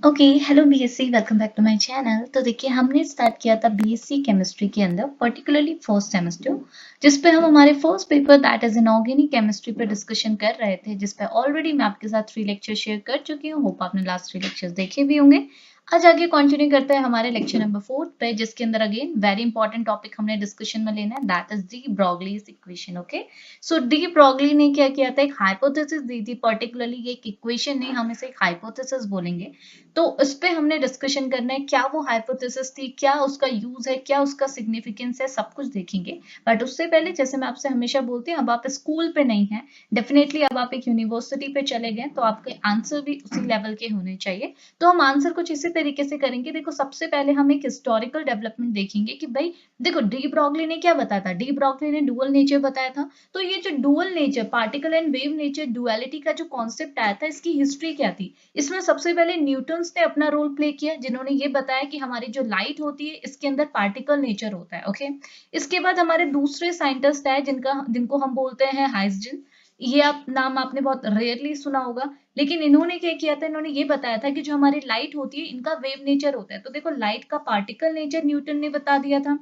Okay hello BSc welcome back to my channel. तो देखिए हमने स्टार्ट किया था बीएससी केमिस्ट्री के अंदर पर्टिकुलरली फर्स्ट सेमेस्टर, जिस पे हम हमारे first paper that is in organic chemistry पे डिस्कशन कर रहे थे, जिस पे ऑलरेडी मैं आपके साथ 3 लेक्चर शेयर कर चुकी हूँ। होप आपने लास्ट 3 लेक्चर्स देखे भी होंगे। आज आगे कंटिन्यू करते हैं हमारे लेक्चर नंबर 4 पे, जिसके अंदर अगेन वेरी इंपॉर्टेंट टॉपिक हमने डिस्कशन में लेना है, that is de Broglie's equation. Okay, so de Broglie ने क्या किया था, एक हाइपोथेसिस दी थी, पर्टिकुलरली ये एक इक्वेशन नहीं, हम इसे एक हाइपोथेसिस बोलेंगे। तो इस पे हमने डिस्कशन करना है, क्या वो हाइपोथेसिस थी, क्या उसका यूज है, क्या उसका सिग्निफिकेंस है, सब कुछ देखेंगे। बट उससे पहले जैसे मैं आपसे हमेशा बोलती हूँ, अब आप स्कूल पे नहीं हैं, डेफिनेटली अब आप एक यूनिवर्सिटी पे चले गए, तो आपके आंसर भी उसी लेवल के होने चाहिए। तो हम आंसर कुछ इसी तरीके से करेंगे। देखो सबसे पहले हम एक हिस्टोरिकल डेवलपमेंट देखेंगे कि भाई देखो डी ब्रॉगली ने क्या बताया था, डी ब्रॉगली ने डुअल नेचर बताया था। तो ये जो dual nature, particle and wave nature, duality का जो कॉन्सेप्ट आया था, इसकी हिस्ट्री क्या थी। इसमें सबसे पहले न्यूटन्स ने अपना रोल प्ले किया, जिन्होंने ये बताया कि हमारी जो लाइट होती है इसके अंदर पार्टिकल नेचर होता है। ओके, इसके बाद हमारे दूसरे साइंटिस्ट है जिनको हम बोलते हैं हाइड्रोजन। ये आप नाम आपने बहुत रेयरली सुना होगा, लेकिन इन्होंने क्या किया था, इन्होंने ये बताया था कि जो हमारी लाइट होती है इनका वेव नेचर होता है। तो देखो लाइट का पार्टिकल नेचर न्यूटन ने बता दिया था,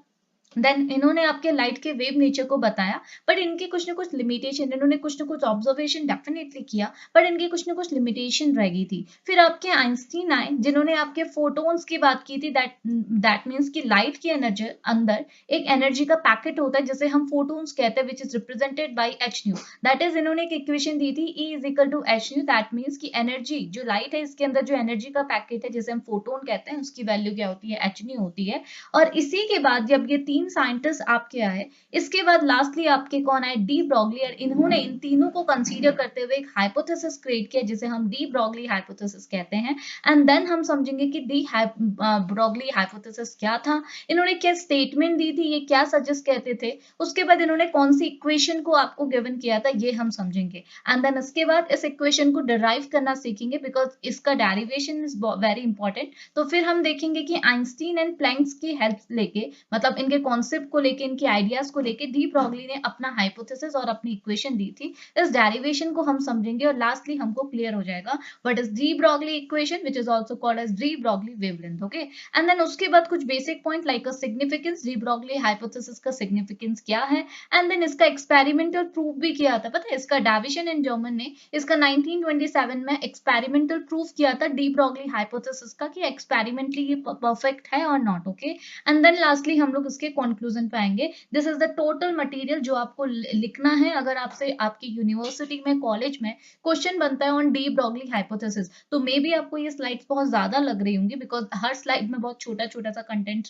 देन इन्होंने आपके लाइट के वेव नेचर को बताया। बट इनकी कुछ ना कुछ लिमिटेशन, इन्होंने कुछ ना कुछ ऑब्जर्वेशन डेफिनेटली किया, बट इनकी कुछ ना कुछ लिमिटेशन रह गई थी। फिर आपके आइंस्टीन आए, जिन्होंने आपके फोटोन्स की बात की थी, दैट मीन्स कि लाइट के एनर्जी अंदर एक एनर्जी का पैकेट होता है, जिसे हम फोटोन्स कहते हैं, which is represented by h nu. That is इन्होंने एक इक्वेशन दी थी, E is equal to h nu. That means की एनर्जी जो लाइट है इसके अंदर जो एनर्जी का पैकेट है, जिसे हम फोटोन कहते हैं, उसकी वैल्यू क्या होती है, एच न्यू होती है। और इसी के बाद जब ये 3 साइंटिस्ट आपके आए, इसके बाद लास्टली आपके कौन आए, डी ब्रॉगली। और इन्होंने इन तीनों को कंसीडर करते हुए एक हाइपोथेसिस क्रिएट किया, जिसे हम डी ब्रॉगली हाइपोथेसिस कहते हैं। एंड देन हम समझेंगे कि डी ब्रॉगली हाइपोथेसिस क्या था, इन्होंने क्या स्टेटमेंट दी थी, ये क्या सजेस्ट कहते थे, उसके बाद इन्होंने कौन सी इक्वेशन को आपको गिवन किया था, ये हम समझेंगे। एंड देन इसके बाद इस इक्वेशन को डिराइव करना सीखेंगे, बिकॉज इसका डेरिवेशन इज वेरी इंपॉर्टेंट। तो फिर हम देखेंगे कि आइंस्टीन एंड प्लैंक्स की हेल्प लेके, मतलब इनके कॉन्सेप्ट को लेके, इनके आइडियाज को लेके, डी ब्रॉगली ने अपना हाइपोथेसिस और अपनी इक्वेशन दी थी। इस डेरिवेशन को हम समझेंगे और लास्टली हमको क्लियर हो जाएगा what is de Broglie equation, which is also called as de Broglie wavelength. Okay, and then उसके बाद कुछ basic point like a significance, de Broglie hypothesis का सिग्निफिकेंस क्या है। एंड देन इसका एक्सपेरिमेंटल प्रूफ भी किया था, पता है इसका डेविशन एंड जर्मन ने इसका 1927 में एक्सपेरिमेंटल प्रूफ किया था डी ब्रॉगली हाइपोथेसिस का, कि एक्सपेरिमेंटली ये परफेक्ट है और not. Okay, and then lastly हम लोग इसके कंक्लूजन पे आएंगे। This is the total material जो आपको लिखना है अगर आपसे आपकी यूनिवर्सिटी में, कॉलेज में क्वेश्चन बनता है ऑन डी ब्रॉगली हाइपोथेसिस। तो मे बी आपको ये स्लाइड्स बहुत ज्यादा लग रही होंगी, बिकॉज हर स्लाइड में बहुत छोटा छोटा सा कंटेंट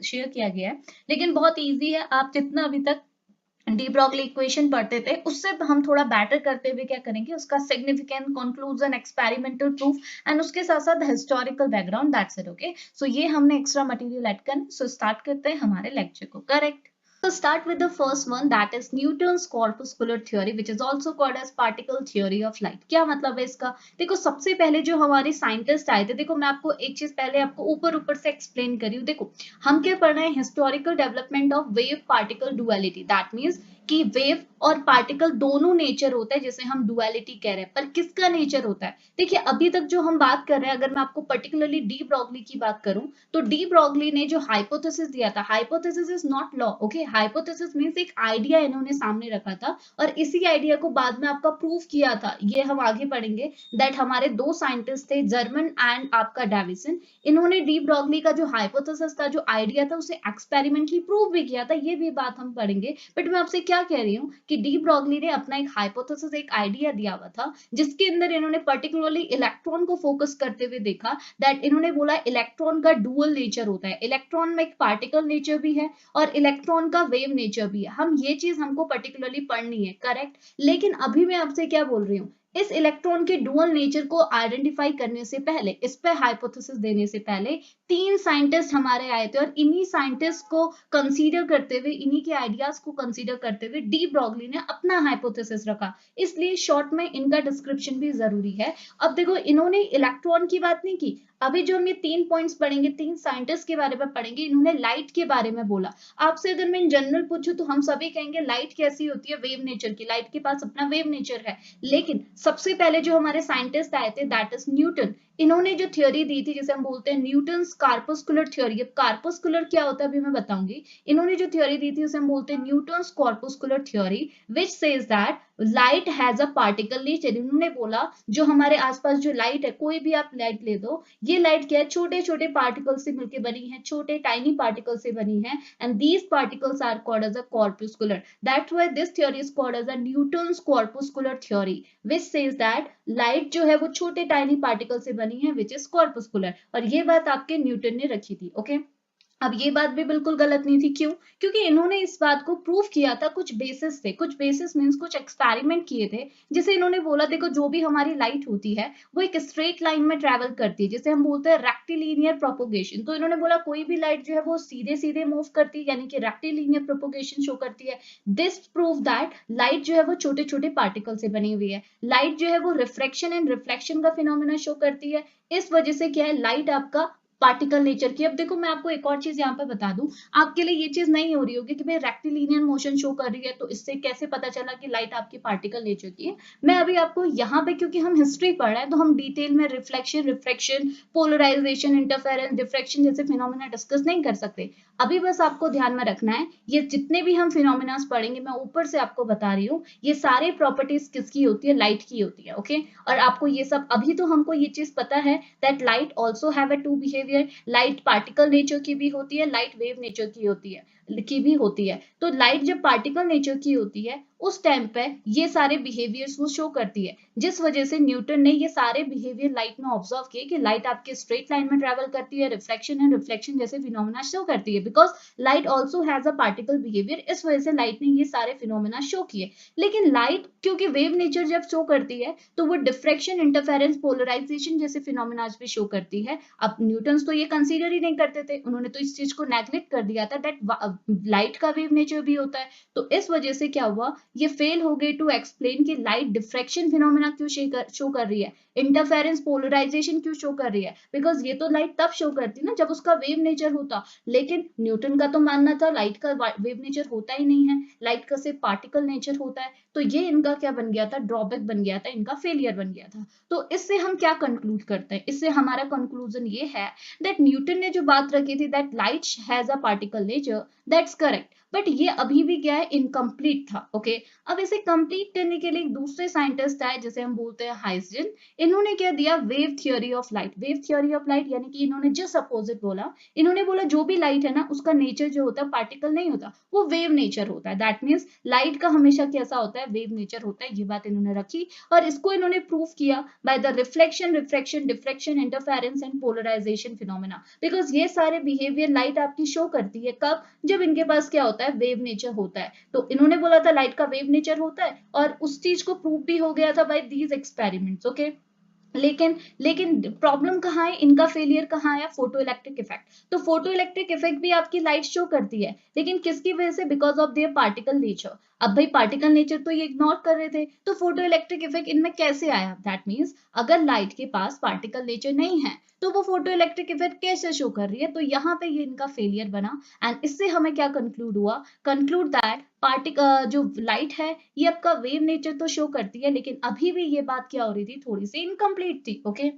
शेयर किया गया है, लेकिन बहुत ईजी है। आप जितना अभी तक डी ब्रॉगली इक्वेशन पढ़ते थे, उससे हम थोड़ा बेटर करते हुए क्या करेंगे, उसका significant, conclusion, experimental proof and उसके साथ साथ historical background, that's it. Okay, so ये हमने एक्स्ट्रा मटेरियल ऐड करना। सो स्टार्ट करते हैं हमारे लेक्चर को, correct. So start with the first one, that is Newton's corpuscular theory, which is also called as particle theory of light. क्या मतलब है इसका, देखो सबसे पहले जो हमारे साइंटिस्ट आए थे, देखो मैं आपको एक चीज पहले आपको ऊपर ऊपर से एक्सप्लेन करी हूँ। देखो हम क्या पढ़ रहे हैं, historical development of wave particle duality. That means कि वेव और पार्टिकल दोनों नेचर होता है, जिसे हम डुअलिटी कह रहे हैं, पर किसका नेचर होता है। देखिए अभी तक जो हम बात कर रहे हैं, अगर मैं आपको पर्टिकुलरली डी ब्रॉगली की बात करूं, तो डी ब्रॉगली ने जो हाइपोथेसिस दिया था, hypothesis is not law. Okay, hypothesis means एक आइडिया इन्होंने सामने रखा था, और इसी आइडिया को बाद में आपका प्रूफ किया था, ये हम आगे पढ़ेंगे। दैट हमारे 2 साइंटिस्ट थे, जर्मन एंड आपका डेविसन। इन्होंने डी ब्रॉगली का जो हाइपोथेसिस था, जो आइडिया था, उसे एक्सपेरिमेंटली प्रूव भी किया था, ये भी बात हम पढ़ेंगे। बट मैं आपसे क्या कह रही हूँ कि डी ब्रॉगली ने अपना एक हाइपोथेसिस, एक आइडिया दिया हुआ था, जिसके अंदर इन्होंने पर्टिकुलरली इलेक्ट्रॉन को फोकस करते हुए देखा। दैट इन्होंने बोला इलेक्ट्रॉन का डुअल नेचर होता है, इलेक्ट्रॉन में एक पार्टिकल नेचर भी है और इलेक्ट्रॉन का वेव नेचर भी है। हम ये चीज हमको पर्टिकुलरली पढ़नी है, करेक्ट। लेकिन अभी मैं आपसे क्या बोल रही हूँ, इस इलेक्ट्रॉन के डुअल नेचर को आइडेंटिफाई करने से पहले, इस पे हाइपोथेसिस देने से पहले 3 साइंटिस्ट हमारे आए थे, और इन्हीं साइंटिस्ट को कंसीडर करते हुए, इन्हीं के आइडियाज को कंसीडर करते हुए डी ब्रॉगली ने अपना हाइपोथेसिस रखा। इसलिए शॉर्ट में इनका डिस्क्रिप्शन भी जरूरी है। अब देखो इन्होंने इलेक्ट्रॉन की बात नहीं की, अभी जो हम ये 3 पॉइंट्स पढ़ेंगे, 3 साइंटिस्ट के बारे में पढ़ेंगे, इन्होंने लाइट के बारे में बोला। आपसे अगर मैं इन जनरल पूछूं तो हम सभी कहेंगे लाइट कैसी होती है, वेव नेचर की, लाइट के पास अपना वेव नेचर है। लेकिन सबसे पहले जो हमारे साइंटिस्ट आए थे, दैट इज न्यूटन। इन्होंने जो थ्योरी दी थी जिसे हम बोलते हैं न्यूटन्स कॉर्पस्कुलर थ्योरी। अब कॉर्पस्कुलर क्या होता है अभी मैं बताऊंगी। इन्होंने जो थ्योरी दी थी उसे हम बोलते हैं Newton's corpuscular theory which says that light has a particle nature. इन्होंने बोला जो हमारे आसपास जो लाइट है, कोई भी आप लाइट ले दो, ये लाइट क्या है, छोटे छोटे पार्टिकल से मिलकर बनी है, छोटे टाइनी पार्टिकल से बनी है, and these particles are called as a corpuscular. That's why this theory is called as a Newton's corpuscular theory which says that light जो है वो छोटे टाइनी पार्टिकल से बनी है विच इज कॉर्पस्कुलर। और ये बात आपके न्यूटन ने रखी थी। ओके अब ये बात भी बिल्कुल गलत नहीं थी। क्यों? क्योंकि इन्होंने इस बात को प्रूव किया था कुछ बेसिस से। कुछ बेसिस मींस कुछ एक्सपेरिमेंट किए थे, जिसे इन्होंने बोला देखो जो भी हमारी लाइट होती है वो एक स्ट्रेट लाइन में ट्रेवल करती है, जिसे हम बोलते हैं रेक्टिलिनियर प्रोपोगेशन। तो इन्होंने बोला कोई भी लाइट जो है वो सीधे सीधे मूव करती है, यानी कि रेक्टिलिनियर प्रोपोगेशन शो करती है। दिस प्रूव दैट लाइट जो है वो छोटे छोटे पार्टिकल से बनी हुई है। लाइट जो है वो रिफ्रैक्शन एंड रिफ्लेक्शन का फिनोमेना शो करती है। इस वजह से क्या है, लाइट आपका पार्टिकल नेचर की। अब देखो मैं आपको एक और चीज यहाँ पे बता दूं, आपके लिए ये चीज नहीं हो रही होगी कि भाई रेक्टिलिनियर मोशन शो कर रही है तो इससे कैसे पता चला कि लाइट आपकी पार्टिकल नेचर की है। मैं अभी आपको यहाँ पे, क्योंकि हम हिस्ट्री पढ़ रहे हैं तो हम डिटेल में reflection, refraction, polarisation, interference, diffraction जैसे फिनोमेना डिस्कस नहीं कर सकते। अभी बस आपको ध्यान में रखना है ये जितने भी हम फिनोमेना पढ़ेंगे, मैं ऊपर से आपको बता रही हूँ, ये सारे प्रॉपर्टीज किसकी होती है, लाइट की होती है। ओके और आपको ये सब, अभी तो हमको ये चीज पता है that light also have a two behaviour. Light particle nature की भी होती है, लाइट वेव नेचर की भी होती है। तो लाइट जब पार्टिकल नेचर की होती है उस टाइम पे ये सारे बिहेवियर्स वो शो करती है, जिस वजह से न्यूटन ने ये सारे बिहेवियर लाइट में ऑब्जर्व किए कि लाइट आपके स्ट्रेट लाइन में ट्रेवल करती है, रिफ्लेक्शन एंड रिफ्लेक्शन जैसे फिनोमेना शो करती है, because light also has a particle behaviour. इस वजह से लाइट ने ये सारे फिनोमेना शो किए। लेकिन लाइट क्योंकि वेव नेचर जब शो करती है तो वो डिफ्रेक्शन, इंटरफेरेंस, पोलराइजेशन जैसे फिनोमेना भी शो करती है। अब न्यूटन तो ये कंसीडर ही नहीं करते थे, उन्होंने तो इस चीज को नेग्लेक्ट कर दिया था दैट लाइट का वेव नेचर भी होता है। तो इस वजह से क्या हुआ, ये फेल हो गई टू एक्सप्लेन कि लाइट डिफ्रेक्शन फिनोमेना क्यों शो कर रही है, इंटरफेरेंस, पोलराइजेशन क्यों शो कर रही है, बिकॉज ये तो लाइट तब शो करती ना जब उसका वेव नेचर होता। लेकिन न्यूटन का तो मानना था लाइट का वेव नेचर होता ही नहीं है, लाइट का सिर्फ पार्टिकल नेचर होता है। तो ये इनका क्या बन गया था, ड्रॉबैक बन गया था, इनका फेलियर बन गया था। तो इससे हम क्या कंक्लूड करते हैं, इससे हमारा कंक्लूजन ये है दैट न्यूटन ने जो बात रखी थी that light has a particle nature, that's correct, but ये अभी भी क्या है, इनकम्प्लीट था। ओके अब इसे कंप्लीट करने के लिए एक दूसरे साइंटिस्ट आए जिसे हम बोलते हैं हाइजेन। इन्होंने क्या दिया, wave theory of light. Wave theory of light यानी कि इन्होंने जस्ट अपोजिट बोला। इन्होंने बोला जो भी लाइट है ना उसका नेचर जो होता है पार्टिकल नहीं होता, वो वेव नेचर होता है। दैट मीन्स लाइट का हमेशा कैसा होता है, वेव नेचर होता है। ये बात इन्होंने रखी और इसको इन्होंने प्रूव किया by the reflection, refraction, diffraction, interference and polarisation phenomena. Because ये सारे बिहेवियर लाइट आपकी शो करती है कब, जब इनके पास क्या होता है, वेव नेचर होता है। तो इन्होंने बोला था लाइट का वेव नेचर होता है और उस चीज को प्रूव भी हो गया था बाय दीज एक्सपेरिमेंट्स। ओके लेकिन लेकिन प्रॉब्लम कहाँ है, इनका फेलियर कहाँ आया, फोटो इलेक्ट्रिक इफेक्ट। तो फोटो इलेक्ट्रिक इफेक्ट भी आपकी लाइट शो करती है, लेकिन किसकी वजह से, because of their particle nature. अब भाई पार्टिकल नेचर तो ये इग्नोर कर रहे थे, तो फोटो इलेक्ट्रिक इफेक्ट इनमें कैसे आया। दैट मीन्स अगर लाइट के पास पार्टिकल नेचर नहीं है तो वो फोटो इलेक्ट्रिक इफेक्ट कैसे शो कर रही है, तो यहाँ पे ये इनका फेलियर बना। एंड इससे हमें क्या कंक्लूड हुआ, कंक्लूड दैट पार्टिकल जो लाइट है ये आपका वेव नेचर तो शो करती है, लेकिन अभी भी ये बात क्या हो रही थी, थोड़ी सी इनकम्प्लीट थी। ओके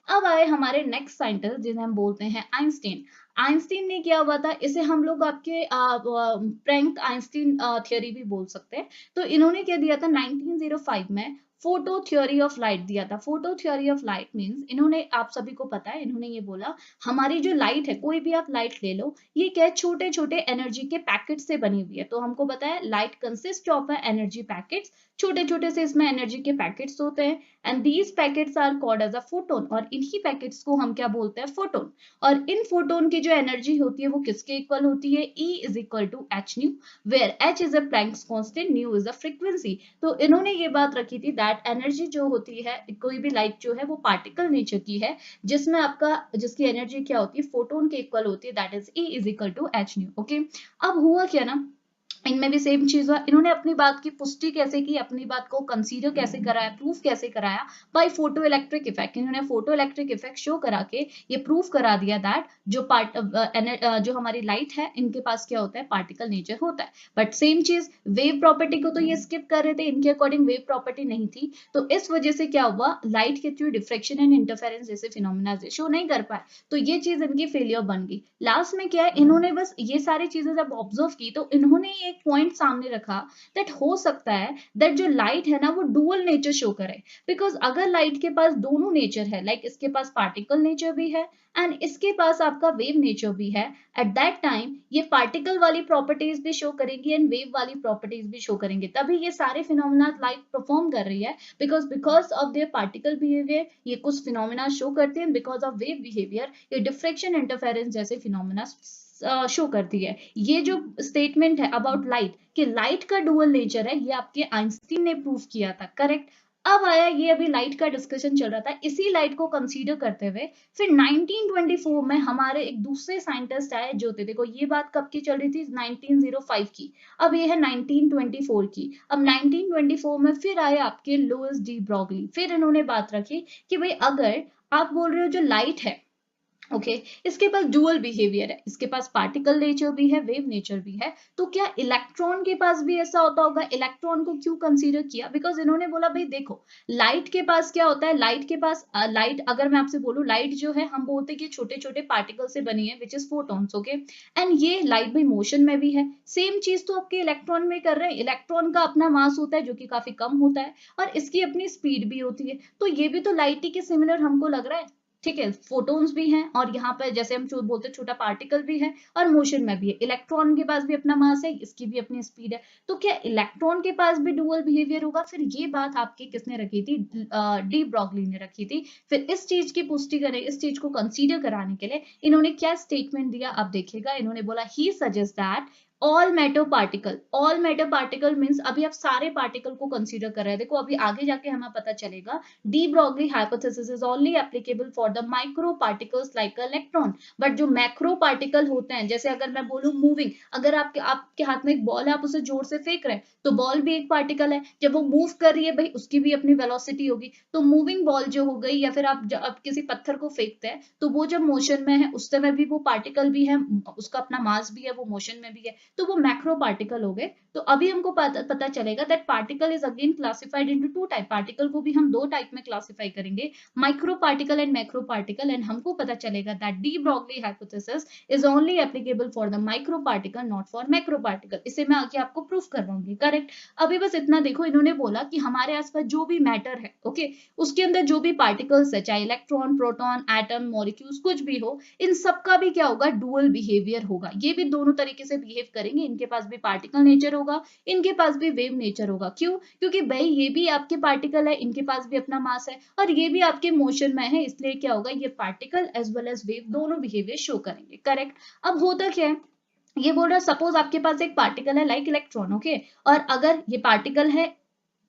अब आए हमारे नेक्स्ट साइंटिस्ट जिन्हें हम बोलते हैं आइंस्टीन। आइंस्टीन ने क्या हुआ था, इसे हम लोग आपके फ्रैंक आइंस्टीन थियरी भी बोल सकते हैं। तो इन्होंने क्या दिया था 1905 में, फोटो थ्योरी ऑफ लाइट दिया था। Photo theory of light means इन्होंने, आप सभी को पता है, इन्होंने ये बोला हमारी जो लाइट है, कोई भी आप लाइट ले लो, ये क्या है, छोटे छोटे एनर्जी के पैकेट से बनी हुई है। तो हमको पता है light consist of energy packets, छोटे छोटे से इसमें एनर्जी के पैकेट्स होते हैं and these packets are called as a photon. और इन्हीं पैकेट्स को हम क्या बोलते हैं, फोटोन। और इन फोटोन की जो एनर्जी होती है वो किसके इक्वल होती है, E is equal to h nu, where H is a Planck's constant, nu is a frequency. तो इन्होंने ये बात रखी थी दैट एनर्जी जो होती है, कोई भी लाइट जो है वो पार्टिकल नेचर की है, जिसमें आपका, जिसकी एनर्जी क्या होती है, फोटोन के इक्वल होती है, that is E is equal to h nu. Okay अब हुआ क्या ना, इनमें भी सेम चीज हुआ, इन्होंने अपनी बात की पुष्टि कैसे की, अपनी बात को कंसीडर कैसे कराया, प्रूफ कैसे कराया, बाय फोटो इलेक्ट्रिक इफेक्ट। इन्होंने फोटो इलेक्ट्रिक इफेक्ट शो करा के ये प्रूफ करा दिया दैट जो जो हमारी लाइट है इनके पास क्या होता है, पार्टिकल नेचर होता है। बट सेम चीज वेव प्रॉपर्टी को तो ये स्किप कर रहे थे, इनके अकॉर्डिंग वेव प्रॉपर्टी नहीं थी, तो इस वजह से क्या हुआ, लाइट के थ्रू डिफ्रेक्शन एंड इंटरफेरेंस जैसे फिनोमिना शो नहीं कर पाए, तो ये चीज इनकी फेलियर बन गई। लास्ट में क्या है, इन्होंने बस ये सारी चीजें जब ऑब्जर्व की तो इन्होंने एक पॉइंट सामने रखा दैट हो सकता है दैट जो लाइट है ना वो डुअल नेचर शो करे। बिकॉज अगर लाइट के पास दोनों नेचर है, लाइक इसके पास पार्टिकल नेचर भी है एंड इसके पास आपका वेव नेचर भी है, एट दैट टाइम ये पार्टिकल वाली प्रॉपर्टीज भी शो करेंगी एंड वेव वाली प्रॉपर्टीज भी शो करेंगे, तभी ये सारे फिनोमिना लाइट परफॉर्म कर रही है। Because of their particle behaviour ये कुछ फिनोमिना शो करते हैं, बिकॉज ऑफ वेव बिहेवियर ये डिफ्रेक्शन इंटरफेरेंस जैसे फिनोमिना शो करती है। ये जो स्टेटमेंट है अबाउट लाइट कि लाइट का डुअल नेचर है, ये आपके आइंस्टीन ने प्रूव किया था, करेक्ट। अब आया ये अभी लाइट का डिस्कशन चल रहा था, इसी लाइट को कंसीडर करते हुए फिर 1924 में हमारे एक दूसरे साइंटिस्ट आए जो थे, देखो ये बात कब की चल रही थी, 1905 की, अब ये है 1924 की। अब 1924 में फिर आए आपके लुइस डी ब्रॉगली, फिर इन्होंने बात रखी कि भाई अगर आप बोल रहे हो जो लाइट है, ओके इसके पास डुअल बिहेवियर है, इसके पास पार्टिकल नेचर भी है, वेव नेचर भी है, तो क्या इलेक्ट्रॉन के पास भी ऐसा होता होगा। इलेक्ट्रॉन को क्यों कंसीडर किया, बिकॉज इन्होंने बोला भाई देखो लाइट के पास क्या होता है, लाइट के पास लाइट अगर मैं आपसे बोलूं, लाइट जो है हम बोलते हैं कि छोटे छोटे पार्टिकल से बनी है which is photons, okay and ये लाइट भी मोशन में भी है। सेम चीज तो आपके इलेक्ट्रॉन में कर रहे हैं, इलेक्ट्रॉन का अपना मास होता है जो कि काफी कम होता है और इसकी अपनी स्पीड भी होती है, तो ये भी तो लाइट ही के सिमिलर हमको लग रहा है, ठीक है। फोटोन्स भी हैं और यहाँ पर जैसे हम बोलते हैं छोटा पार्टिकल भी है और मोशन में भी है, इलेक्ट्रॉन के पास भी अपना मास है, इसकी भी अपनी स्पीड है, तो क्या इलेक्ट्रॉन के पास भी डुअल बिहेवियर होगा। फिर ये बात आपके किसने रखी थी, डी ब्रॉगली ने रखी थी। फिर इस चीज की पुष्टि करें, इस चीज को कंसीडर कराने के लिए इन्होंने क्या स्टेटमेंट दिया, आप देखिएगा। इन्होंने बोला ही suggest that all matter particle means अभी आप सारे पार्टिकल को कंसीडर कर रहे हैं। देखो अभी आगे जाके हमें पता चलेगा D Broglie hypothesis is only applicable for the micro particles like electron, but जो मैक्रो पार्टिकल होते हैं, जैसे अगर मैं बोलूं मूविंग, अगर आपके हाथ में एक बॉल है, आप उसे जोर से फेंक रहे हैं तो बॉल भी एक पार्टिकल है, जब वो मूव कर रही है भाई उसकी भी अपनी वेलोसिटी होगी, तो मूविंग बॉल जो हो गई, या फिर आप किसी पत्थर को फेंकते हैं तो वो जब मोशन में है उस समय भी वो पार्टिकल भी है, उसका अपना मास भी है, वो मोशन में भी है, तो वो मैक्रो पार्टिकल हो गए। तो अभी हमको पता चलेगा that particle is again classified into two type, particle को भी हम दो टाइप में क्लासिफाई करेंगे, micro particle and macro particle, and हमको पता चलेगा that D Broglie hypothesis is only applicable for the micro particle not for macro particle. इसे मैं आगे आपको प्रूफ करवाऊंगी, करेक्ट। अभी बस इतना देखो, इन्होंने बोला कि हमारे आसपास जो भी मैटर है, ओके उसके अंदर जो भी पार्टिकल्स है, चाहे इलेक्ट्रॉन, प्रोटॉन, एटम, मॉलिक्यूल्स कुछ भी हो, इन सबका भी क्या होगा, डुअल बिहेवियर होगा। ये भी दोनों तरीके से बिहेव करेंगे, इनके पास भी पार्टिकल नेचर होगा, इनके पास भी वेव नेचर होगा। क्यों, क्योंकि भाई ये भी आपके पार्टिकल है, इनके पास भी अपना मास है और ये भी आपके मोशन में है, इसलिए क्या होगा, ये particle as well as wave दोनों बिहेवियर शो करेंगे, करेक्ट। अब होता क्या है, ये बोल रहा है सपोज आपके पास एक पार्टिकल है लाइक इलेक्ट्रॉन, ओके और अगर ये पार्टिकल है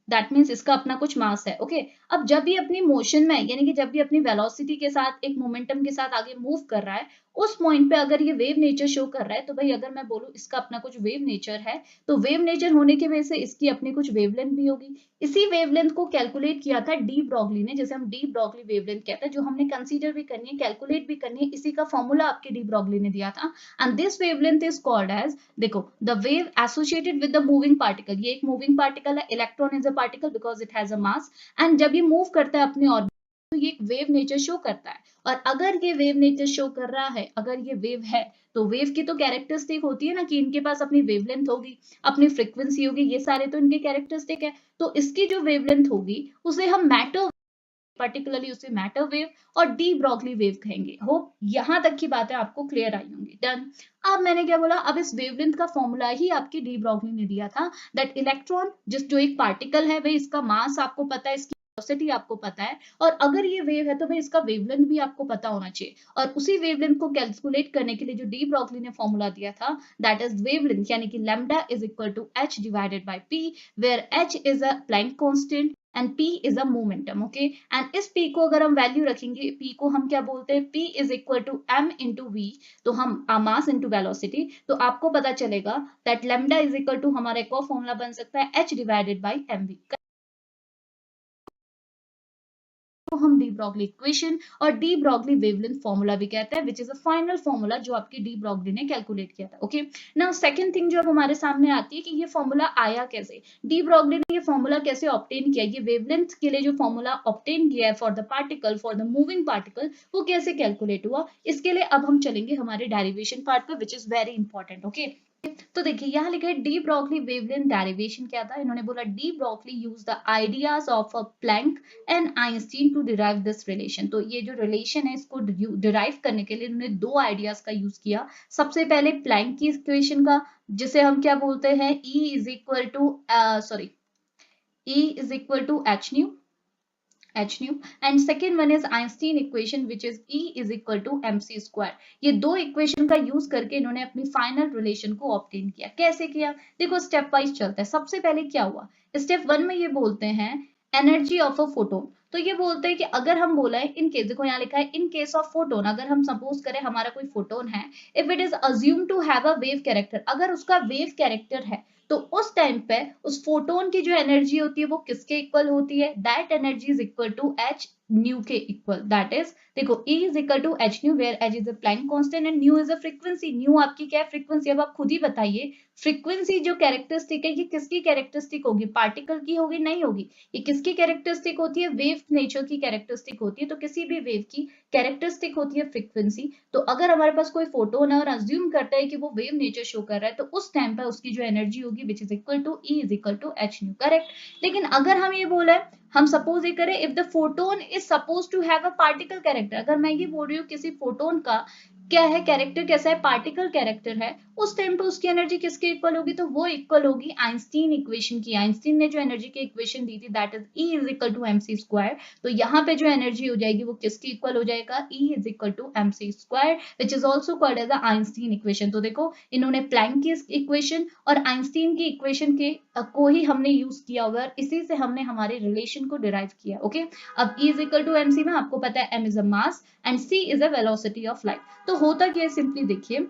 दैट मीन्स इसका अपना कुछ मास है, ओके अब जब भी अपनी मोशन में, यानी कि जब भी अपनी वेलोसिटी के साथ एक मोमेंटम के साथ आगे मूव कर रहा है, उस पॉइंट पे अगर ये वेव नेचर शो कर रहा है, तो भाई अगर मैं बोलूं इसका अपना कुछ वेव नेचर है, तो वेव नेचर होने की वजह से इसकी अपनी कुछ वेवलेंथ भी होगी। इसी वेवलेंथ को कैलकुलेट किया था डी ब्रॉगली ने, जैसे हम डी ब्रॉगली वेवलेंथ कहते हैं, जो हमने कंसीडर भी करनी है, कैलकुलेट भी करनी है, इसी का फॉर्मूला आपके डी ब्रॉगली ने दिया था। And this wavelength is called as, देखो the wave associated with the moving particle, ये एक मूविंग पार्टिकल है, electron is a particle because it has a mass, and जब ये मूव करता है अपने ऑर्बिट तो ये एक वेव नेचर शो करता है। और अगर ये वेव नेचर शो कर रहा है, अगर ये वेव है, तो वेव की तो कैरेक्टरिस्टिक होती है ना कि इनके पास अपनी वेवलेंथ होगी, अपनी फ्रीक्वेंसी होगी, ये सारे तो इनके कैरेक्टरिस्टिक है। तो इसकी जो वेवलेंथ होगी उसे हम मैटर, पर्टिकुलरली उसे मैटर वेव और डी ब्रॉगली वेव कहेंगे। होप यहां तक की बातें आपको क्लियर आई होंगी, डन। अब मैंने क्या बोला, अब इस वेवलेंथ का फॉर्मूला ही आपकी डी ब्रॉगली ने दिया था दैट इलेक्ट्रॉन जो एक पार्टिकल है भाई, इसका मास आपको पता है, इसकी वेलोसिटी आपको पता है, और अगर ये वेव है तो भाई इसका वेवलेंथ भी आपको पता होना चाहिए। और उसी वेवलेंथ को कैलकुलेट करने के लिए जो डी ब्रॉगली ने फॉर्मूला दिया था दैट इज वेवलेंथ, यानी कि lambda is equal to h divided by p, where h is a Planck constant and p is a momentum, okay. And इस p को अगर हम वैल्यू रखेंगे, p को हम क्या बोलते हैं, p is equal to m into v, तो हम मास इंटू वेलोसिटी, तो आपको पता चलेगा that lambda is equal to हमारा एक और फॉर्मूला बन सकता है h डिवाइडेड बाई mv, को हम डी ब्रॉगली इक्वेशन और डी ब्रॉगली वेवलेंथ फॉर्मूला भी कहते हैं, which is a final formula जो आपकी डी ब्रॉगली ने कैलकुलेट किया था, ओके। नाउ सेकंड थिंग जो अब हमारे सामने आती है कि ये फॉर्मूला आया कैसे, डी ब्रॉगली ने ये फॉर्मूला कैसे ऑब्टेन किया, ये वेवलेंथ के लिए जो फॉर्मूला ऑब्टेन किया है for the particle, for the moving particle, वो कैसे कैलकुलेट हुआ, इसके लिए अब हम चलेंगे हमारे डेरिवेशन पार्ट पर, which is very important, okay. तो देखिए यहाँ लिखा है डी ब्रॉगली वेवलेंथ डेरिवेशन क्या था, इन्होंने बोला de Broglie use the ideas of a Planck and Einstein to derive this relation. तो ये जो रिलेशन है इसको डिराइव करने के लिए इन्होंने दो आइडियाज का यूज किया। सबसे पहले प्लैंक की इक्वेशन का, जिसे हम क्या बोलते हैं, E is equal to h nu, and second one is Einstein equation which is E is equal to mc square। ये दो इक्वेशन का यूज करके इन्होंने अपनी फाइनल रिलेशन को ऑब्टेन किया। कैसे किया, देखो स्टेप वाइज चलता है। सबसे पहले क्या हुआ, स्टेप वन में ये बोलते हैं एनर्जी ऑफ अ फोटोन, तो ये बोलते हैं कि अगर हम बोला है इन केस, देखो यहाँ लिखा है इन केस ऑफ फोटोन, अगर हम सपोज करें हमारा कोई फोटोन है, if it is assume to have a wave character, अगर उसका वेव कैरेक्टर है तो उस टाइम पे उस फोटोन की जो एनर्जी होती है वो किसके इक्वल होती है, that energy is equal to h nu के इक्वल, दैट इज देखो E is equal to h nu where h is a Planck constant and nu is a frequency. Nu आपकी क्या है, फ्रीक्वेंसी। अब आप खुद ही बताइए फ्रीक्वेंसी जो कैरेक्टरिस्टिक है ये किसकी कैरेक्टरिस्टिक होगी, पार्टिकल की होगी, नहीं होगी, ये किसकी कैरेक्टरिस्टिक होती है, वेव नेचर की कैरेक्टरिस्टिक होती है। तो किसी भी वेव की कैरेक्टरिस्टिक होती है फ्रीक्वेंसी। तो अगर हमारे पास कोई फोटोन है और अज्यूम करता है कि वो वेव नेचर शो कर रहा है, तो उस टाइम पर उसकी जो एनर्जी होगी which is equal to E is equal to h nu, correct. लेकिन अगर हम ये बोले, हम सपोज ये करें, if the photon is suppose to have a particle character, अगर मैं ये बोल रही हूँ किसी फोटोन का क्या है कैरेक्टर, कैसा है, पार्टिकल कैरेक्टर है, उस टाइम पे उसकी एनर्जी किसके इक्वल होगी, तो वो इक्वल होगी आइंस्टीन इक्वेशन की। आइंस्टीन ने जो एनर्जी की इक्वेशन दी थी that is E is equal to mc square. तो यहाँ पे जो एनर्जी हो जाएगी वो किसकी इक्वल हो जाएगा, E is equal to mc square, which is also called as Einstein equation. तो देखो इन्होंने प्लैंक की इक्वेशन और आइंस्टीन की इक्वेशन के को ही हमने यूज किया हुआ, इसी से हमने हमारे रिलेशन को डिराइव किया, ओके। अब E is equal to mc में आपको पता है m is a mass and c is a velocity of light. तो होता क्या है, सिंपली देखिए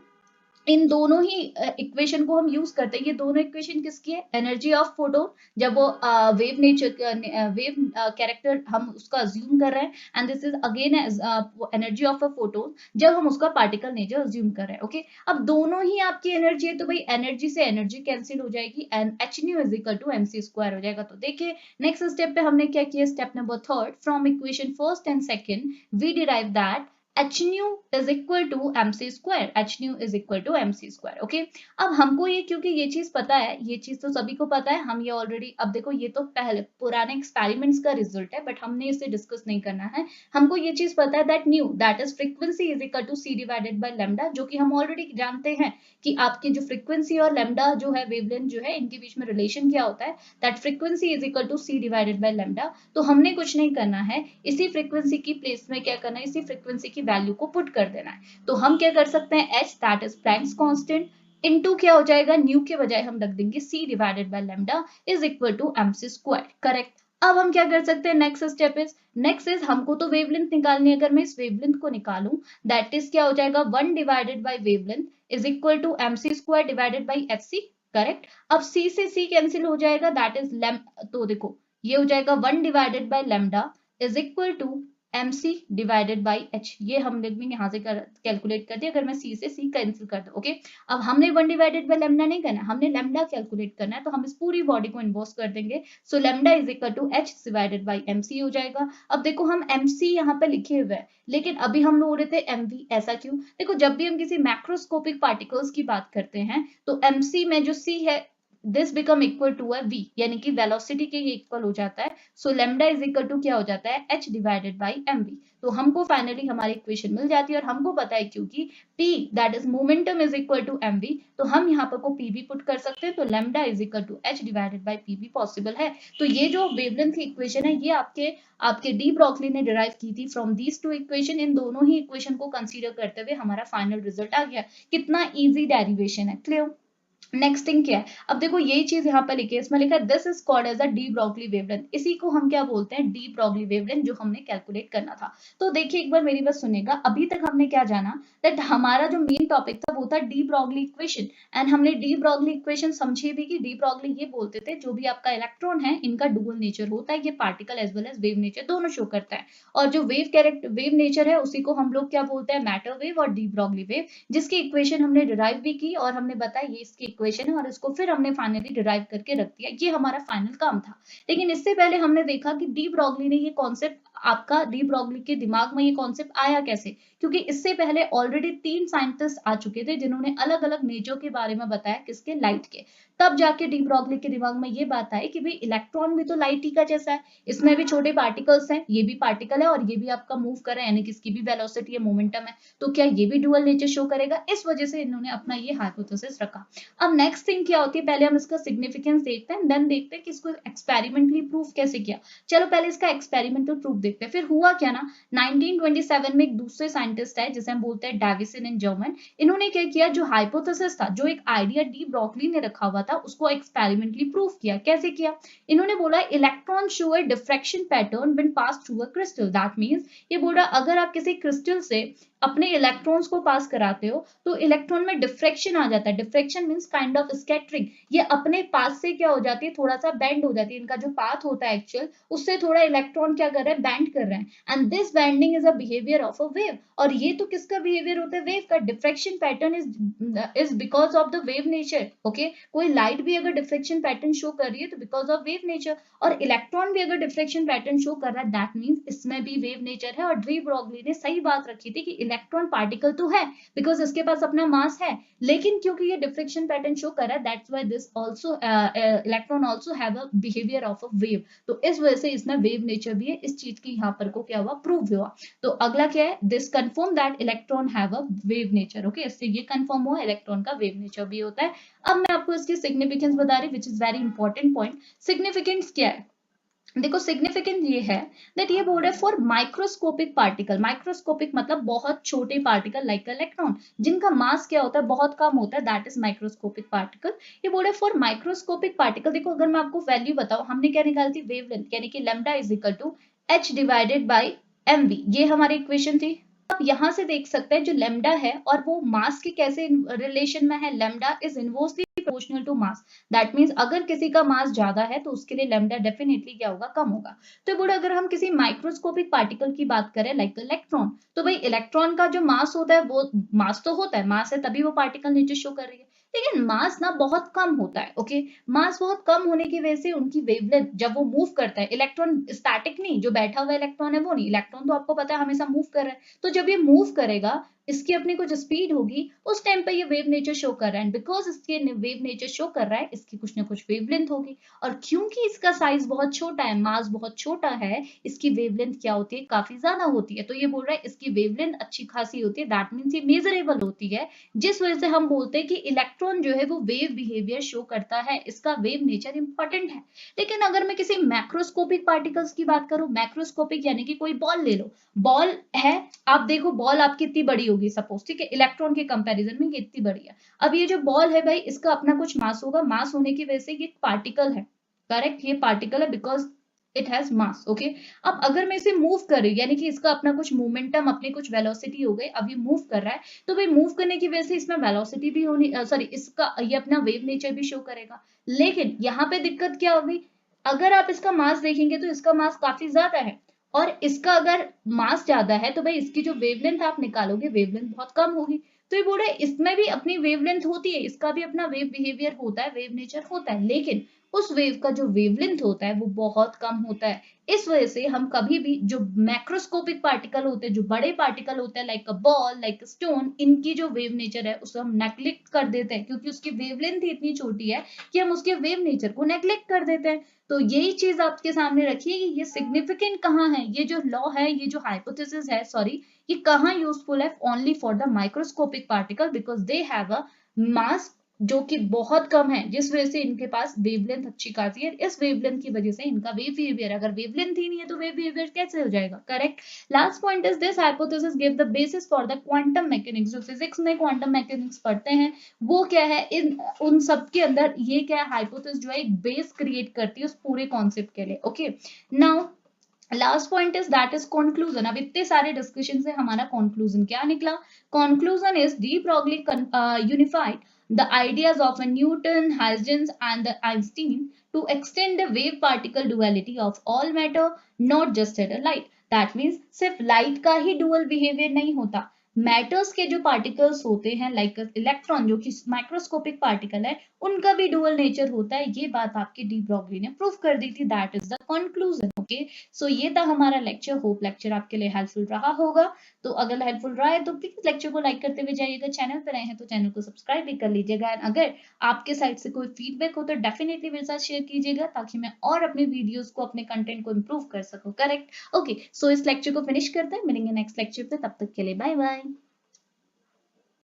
इन दोनों ही इक्वेशन को हम यूज करते हैं। ये दोनों इक्वेशन किसकी है, एनर्जी ऑफ फोटोन, जब वो वेव नेचर वेव कैरेक्टर हम उसका अज्यूम कर रहे हैं, and this is again energy of a photon जब हम उसका पार्टिकल नेचर अज्यूम कर रहे हैं, ओके। अब दोनों ही आपकी एनर्जी है, तो भाई एनर्जी से एनर्जी कैंसिल हो जाएगी and h nu is equal to mc square हो जाएगा। तो देखिए नेक्स्ट स्टेप पे हमने क्या किया, step number third, from equation first and second we derive that h nu is equal to mc square, h nu is equal to mc square, okay. अब हमको ये, क्योंकि ये चीज पता है, ये चीज तो सभी को पता है, हम ये ऑलरेडी, अब देखो ये तो पहले पुराने एक्सपेरिमेंट्स का रिजल्ट है, बट हमने इसे डिस्कस नहीं करना है। हमको ये चीज पता है that nu that is frequency is equal to c divided by lambda, जो कि हम ऑलरेडी जानते हैं कि आपकी जो फ्रीक्वेंसी और लैम्डा जो है, वेवलेंथ जो है, इनके बीच में रिलेशन क्या होता है, that frequency is equal to c divided by lambda. तो हमने कुछ नहीं करना है, इसी फ्रीक्वेंसी की प्लेस में क्या करना है, इसी फ्रीक्वेंसी की वैल्यू को पुट कर देना है। तो हम क्या कर सकते हैं, h that is Planck's constant into क्या हो जाएगा, न्यू के बजाय हम रख देंगे c divided by lambda is equal to mc square, correct. अब हम क्या कर सकते हैं, नेक्स्ट इज हमको तो वेवलेंथ निकालनी है। अगर मैं इस वेवलेंथ को निकालूं, दैट इज क्या हो जाएगा, 1 divided by wavelength is equal to mc square divided by fc, correct. अब c से c कैंसिल हो जाएगा, दैट इज तो देखो ये हो जाएगा 1 divided by lambda is equal to mc divided by h। ये हमने भी यहाँ से कैलकुलेट कर दिया, अगर मैं c से c कैंसिल कर दूं, ओके। अब हमने 1 डिवाइडेड बाय लैम्डा नहीं करना, हमने लैम्डा कैलकुलेट करना है, तो हम इस पूरी बॉडी को इन्वर्स कर देंगे। So lambda is equal to h divided by mc हो जाएगा। अब देखो हम mc यहाँ पे लिखे हुए हैं, लेकिन अभी हम बोल रहे थे mv, ऐसा क्यों, देखो जब भी हम किसी मैक्रोस्कोपिक पार्टिकल्स की बात करते हैं तो mc में जो c है this become equal to v, यानी कि वेलोसिटी के ये इक्वल हो जाता है। So lambda is equal to क्या हो जाता है, h डिवाइडेड बाई mv। तो हमको फाइनली हमारी इक्वेशन मिल जाती है, और हमको पता है क्योंकि p that is momentum is equal to mv, तो हम यहाँ पर को p भी पुट कर सकते हैं। तो lambda is equal to h divided by p भी पॉसिबल है। तो ये जो वेवलेंथ की इक्वेशन है ये आपके डी ब्रॉगली ने डिराइव की थी फ्रॉम दीज टू इक्वेशन। इन दोनों ही इक्वेशन को कंसीडर करते हुए हमारा फाइनल रिजल्ट आ गया। कितना इजी डेरिवेशन है, क्लियर। नेक्स्ट थिंग क्या है, अब देखो ये चीज यहाँ पर लिखी है, इसमें लिखा है this is called as a de Broglie wavelength, इसी को हम क्या बोलते हैं, डी ब्रॉगली वेवलेंथ, जो हमने कैलकुलेट करना था। तो देखिए एक बार मेरी बात सुनेगा, अभी तक हमने क्या जाना, दैट हमारा जो मेन टॉपिक था वो था डी ब्रॉगली इक्वेशन, एंड हमने डी ब्रॉगली इक्वेशन समझी भी कि डी ब्रॉगली ये बोलते थे जो भी आपका इलेक्ट्रॉन है इनका डुअल नेचर होता है, ये particle as well as wave nature दोनों शो करता है, और जो वेव नेचर है उसी को हम लोग क्या बोलते हैं, मैटर वेव और डी ब्रॉगली वेव, जिसकी इक्वेशन हमने डिराइव भी की और हमने बताया ये इसकी इक्वेशन है, और इसको फिर हमने फाइनली डिराइव करके रख दिया, ये हमारा फाइनल काम था। लेकिन इससे पहले हमने देखा कि डी ब्रॉगली ने ये कॉन्सेप्ट, आपका डी ब्रॉगली के दिमाग में ये कॉन्सेप्ट आया कैसे, क्योंकि इससे पहले ऑलरेडी 3 साइंटिस्ट आ चुके थे जिन्होंने अलग अलग नेचर के बारे में बताया, किसके, लाइट के। तब जाके डी ब्रॉगली के दिमाग में ये बात आई कि भाई इलेक्ट्रॉन भी तो लाइट ही का जैसा है, इसमें भी छोटे पार्टिकल्स हैं, ये भी पार्टिकल है और ये भी आपका मूव कर रहा है, यानी कि इसकी भी वेलोसिटी है, मोमेंटम है, तो क्या ये भी डुअल नेचर शो करेगा, इस वजह से इन्होंने अपना ये हाइपोथेसिस रखा। अब नेक्स्ट थिंग क्या होती है, पहले हम इसका सिग्निफिकेंस देखते हैं, देन देखते हैं कि इसको एक्सपेरिमेंटली प्रूफ कैसे किया। चलो पहले इसका एक्सपेरिमेंटल प्रूफ देखते हैं। फिर हुआ क्या ना, 1927 में एक दूसरे साइंटिस्ट है जिसे हम बोलते हैं डेविसन इन जर्मन, इन्होंने क्या किया, जो हाइपोथेसिस था, जो एक आइडिया डी ब्रॉगली ने रखा हुआ था, उसको एक्सपेरिमेंटली प्रूफ किया। कैसे किया, इन्होंने बोला electron show a diffraction pattern when pass through a crystal, that means ये बोला अगर आप किसी क्रिस्टल से अपने इलेक्ट्रॉन्स को पास कराते हो तो इलेक्ट्रॉन में डिफ्रैक्शन आ जाता है, diffraction means kind of scattering, ये अपने पास से क्या हो जाती है, थोड़ा सा बेंड हो जाती है, इनका जो पाथ होता है एक्चुअल, उससे थोड़ा इलेक्ट्रॉन क्या कर रहे हैं, बैंड कर रहे हैं, and this bending is a behaviour of a wave, और ये तो किसका बिहेवियर होता है, वेव का। Diffraction pattern is because of the wave nature, okay, कोई लाइट भी अगर डिफ्रैक्शन पैटर्न शो कर रही है तो बिकॉज ऑफ वेव नेचर, और इलेक्ट्रॉन भी अगर डिफ्रैक्शन पैटर्न शो कर रहा है दैट मींस इसमें भी वेव नेचर है, और डी ब्रॉगली ने सही बात रखी थी कि इलेक्ट्रॉन पार्टिकल तो है बिकॉज इसके पास अपना मास है, लेकिन क्योंकि ये डिफ्रैक्शन पैटर्न शो कर रहा है that's why this also electron also have a behaviour of a wave, तो इस वजह से इसमें वेव नेचर भी है, इस चीज की यहाँ पर को क्या हुआ, प्रूव हुआ। तो अगला क्या है, this confirm that electron have a wave nature, okay, इससे ये कंफर्म हुआ इलेक्ट्रॉन का वेव नेचर भी होता है। अब मैं आपको इसकी सिग्निफिकेंस बता रही, which is very important point. Significance क्या है, देखो सिग्निफिकेंट ये है दैट ये बोल रहा है फॉर माइक्रोस्कोपिक पार्टिकल, माइक्रोस्कोपिक मतलब बहुत छोटे पार्टिकल लाइक इलेक्ट्रॉन, जिनका मास क्या होता है, बहुत कम होता है, दैट इज माइक्रोस्कोपिक पार्टिकल। ये बोल रहा है फॉर माइक्रोस्कोपिक पार्टिकल, देखो अगर मैं आपको वैल्यू बताऊं, हमने क्या निकाली थी, वेवलेंथ, यानी कि lambda is equal to h divided by mv, ये हमारी इक्वेशन थी। आप यहाँ से देख सकते हैं जो लेमडा है और वो मास के कैसे रिलेशन में है, lambda is inversely proportional to mass, that means अगर किसी का मास ज्यादा है तो उसके लिए लेमडा डेफिनेटली क्या होगा, कम होगा। तो बोले अगर हम किसी माइक्रोस्कोपिक पार्टिकल की बात करें लाइक इलेक्ट्रॉन, तो भाई इलेक्ट्रॉन का जो मास होता है वो मास तो होता है, मास है तभी वो पार्टिकल नेचर शो कर रही है, लेकिन मास ना बहुत कम होता है, ओके, मास बहुत कम होने की वजह से उनकी वेवलेंथ जब वो मूव करता है, इलेक्ट्रॉन स्टैटिक नहीं, जो बैठा हुआ इलेक्ट्रॉन है वो नहीं, इलेक्ट्रॉन तो आपको पता है हमेशा मूव कर रहा है, तो जब ये मूव करेगा इसकी अपनी कुछ स्पीड होगी, उस टाइम पे ये वेव नेचर शो कर रहा है, बिकॉज इसके वेव नेचर शो कर रहा है इसकी कुछ ना कुछ वेवलेंथ होगी, और क्योंकि इसका साइज बहुत छोटा है, मास बहुत छोटा है, इसकी वेवलेंथ क्या होती है, काफी ज्यादा होती है, तो ये बोल रहा है इसकी वेवलेंथ अच्छी खासी होती है, दैट मीन्स ये मेजरेबल होती है, जिस वजह से हम बोलते हैं कि इलेक्ट्रॉन जो है वो वेव बिहेवियर शो करता है, इसका वेव नेचर इंपॉर्टेंट है। लेकिन अगर मैं किसी मैक्रोस्कोपिक पार्टिकल्स की बात करूं, मैक्रोस्कोपिक यानी कि कोई बॉल ले लो, बॉल है, आप देखो बॉल आपकी कितनी बड़ी होगी, सपोज, ठीक है, इलेक्ट्रॉन के कंपैरिजन में ये इतनी बड़ी है। अब ये जो बॉल है भाई इसका अपना कुछ मास होगा, मास होने की वजह से ये पार्टिकल है, करेक्ट, ये पार्टिकल है because it has mass, okay. अब अगर मैं इसे मूव कर रही हूँ, यानी कि इसका अपना कुछ मोमेंटम, अपनी कुछ वेलोसिटी हो गई, अब ये मूव कर रहा है, तो भाई मूव करने की वजह से इसमें वेलोसिटी भी होनी, सॉरी, इसका ये अपना वेव नेचर भी शो करेगा। लेकिन यहाँ पे दिक्कत क्या होगी, अगर आप इसका मास देखेंगे तो इसका मास काफी ज्यादा है, और इसका अगर मास ज्यादा है तो भाई इसकी जो वेवलेंथ आप निकालोगे, वेवलेंथ बहुत कम होगी। तो ये बोल रहे इसमें भी अपनी वेवलेंथ होती है, इसका भी अपना वेव बिहेवियर होता है, वेव नेचर होता है, लेकिन उस वेव का जो वेवलेंथ होता है वो बहुत कम होता है। इस वजह से हम कभी भी जो मैक्रोस्कोपिक पार्टिकल होते हैं, जो बड़े पार्टिकल होते हैं like a ball, like stone, इनकी जो वेव नेचर है उसे हम नेग्लेक्ट कर देते हैं, क्योंकि उसकी वेवलेंथ इतनी छोटी है कि हम उसके वेव नेचर को नेग्लेक्ट कर देते हैं। तो यही चीज आपके सामने रखिए कि ये सिग्निफिकेंट कहाँ है, ये जो लॉ है, ये जो हाइपोथेसिस है, सॉरी, ये कहाँ यूजफुल है, only for the microscopic particle, because they have a mass जो कि बहुत कम है, जिस वजह से इनके पास वेवलेंथ अच्छी खासी है। इस वेवलेंथ की वजह से इनका वेव बिहेवियर, अगर वेवलेंथ ही नहीं है तो वेव बिहेवियर कैसे हो जाएगा? Correct. Last point is this hypothesis give the basis for the quantum mechanics. जो फिजिक्स में क्वांटम मैकेनिक्स पढ़ते हैं वो क्या है, इन उन सब के अंदर ये क्या है, हाइपोथेसिस जो है एक बेस क्रिएट करती है उस पूरे कॉन्सेप्ट के लिए। Okay, now last point is that is conclusion. अब इतने सारे डिस्कशन से हमारा कंक्लूजन क्या निकला? Conclusion is de Broglie unified the ideas of a Newton, Huygens and the Einstein to extend the wave particle duality of all matter, not just at a light. That means सिर्फ light का ही dual behaviour नहीं होता, matters के जो particles होते हैं like electron जो कि माइक्रोस्कोपिक पार्टिकल है, उनका भी डुअल नेचर होता है। ये बात आपकी डी ब्रॉगली ने प्रूव कर दी थी। That is the conclusion. Okay, so ये था हमारा लेक्चर। होप लेक्चर आपके लिए हेल्पफुल रहा होगा। तो अगर हेल्पफुल रहा है तो प्लीज लेक्चर को लाइक करते हुए जाइएगा। चैनल पर रहे हैं तो चैनल को सब्सक्राइब भी कर लीजिएगा। एंड अगर आपके साइड से कोई फीडबैक हो तो डेफिनेटली मेरे साथ शेयर कीजिएगा, ताकि मैं और अपने वीडियोस को, अपने कंटेंट को इम्प्रूव कर सकूं। करेक्ट। ओके, सो इस लेक्चर को फिनिश करते हैं, मिलेंगे नेक्स्ट लेक्चर पे। तब तक के लिए बाय बाय।